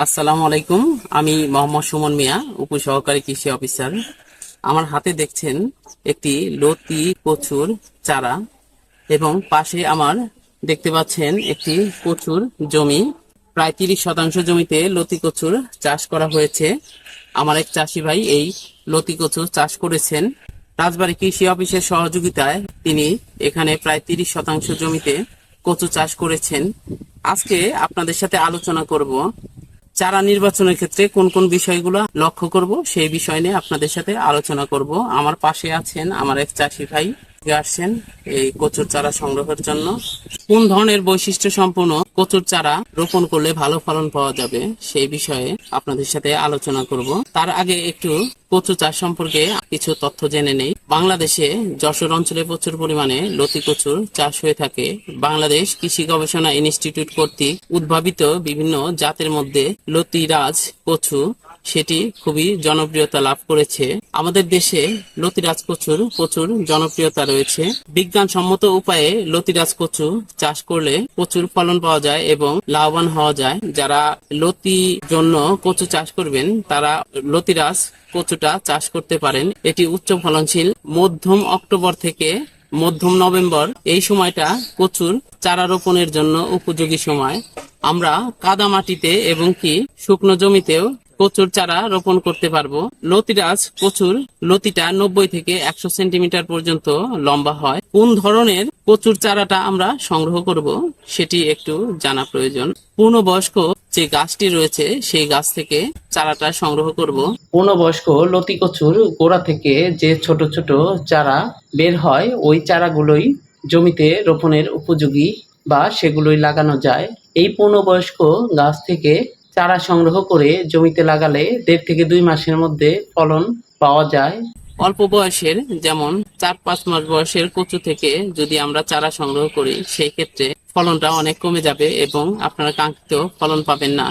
আসসালামু আলাইকুম। আমি মোহাম্মদ সুমন মিয়া, উপসহকারী কৃষি অফিসার। আমার হাতে দেখছেন একটি লতি কচুর চারা এবং পাশে আমার দেখতে পাচ্ছেন একটি কচুর জমি। প্রায় 30% জমিতে লতি কচুর চাষ করা হয়েছে। আমার এক চাষি ভাই এই লতি কচুর চাষ করেছেন। রাজবাড়ী কৃষি অফিসের সহযোগিতায় তিনি এখানে প্রায় 30% জমিতে কচু চাষ করেছেন। আজকে আপনাদের সাথে আলোচনা করব চারা নির্বাচনের ক্ষেত্রে কোন কোন বিষয়গুলো লক্ষ্য করব, সেই বিষয় নিয়ে আপনাদের সাথে আলোচনা করব। আমার পাশে আছেন আমার এক চাষি ভাই, আসছেন এই কচুর চারা সংগ্রহের জন্য। কোন ধরনের বৈশিষ্ট্য সম্পন্ন কচুর চারা রোপণ করলে ভালো ফলন পাওয়া যাবে সেই বিষয়ে আপনাদের সাথে আলোচনা করব। তার আগে একটু কচু চাষ সম্পর্কে কিছু তথ্য জেনে নেই। বাংলাদেশে যশোর অঞ্চলে প্রচুর পরিমাণে লতি কচুর চাষ হয়ে থাকে। বাংলাদেশ কৃষি গবেষণা ইনস্টিটিউট কর্তৃক উদ্ভাবিত বিভিন্ন জাতের মধ্যে লতিরাজ কচু সেটি খুবই জনপ্রিয়তা লাভ করেছে। আমাদের দেশে লতিরাজ কচুর প্রচুর জনপ্রিয়তা রয়েছে। বিজ্ঞানসম্মত উপায়ে লতিরাজ কচু চাষ করলে প্রচুর ফলন পাওয়া যায় এবং লাভবান হওয়া যায়। যারা লতি জন্য কচু চাষ করবেন তারা লতিরাজ কচুটা চাষ করতে পারেন। এটি উচ্চ ফলনশীল। মধ্যম অক্টোবর থেকে মধ্যম নভেম্বর এই সময়টা কচুর চারা রোপণের জন্য উপযোগী সময়। আমরা কাদা মাটিতে এবং কি শুকনো জমিতেও কচুর চারা রোপণ করতে পারবো। লতিরাজ কচুর লতিটা 90 থেকে 100 সেন্টিমিটার পর্যন্ত লম্বা হয়। কোন ধরনের কচুর চারাটা আমরা সংগ্রহ করব সেটি একটু জানা প্রয়োজন। পূর্ণবয়স্ক যে গাছটি রয়েছে সেই গাছ থেকে চারাটা সংগ্রহ করব। পূর্ণবয়স্ক লতি কচুর গোড়া থেকে যে ছোট ছোট চারা বের হয় ওই চারাগুলোই জমিতে রোপণের উপযোগী বা সেগুলোই লাগানো যায়। এই পূর্ণবয়স্ক গাছ থেকে চারা সংগ্রহ করে জমিতে লাগালে 1.5 থেকে 2 মাসের মধ্যে ফলন পাওয়া যায়। অল্প বয়সের যেমন 4-5 মাস বয়সের কচু থেকে যদি আমরা চারা সংগ্রহ করি সেই ক্ষেত্রে ফলনটা অনেক কমে যাবে এবং আপনারা কাঙ্ক্ষিত ফলন পাবেন না।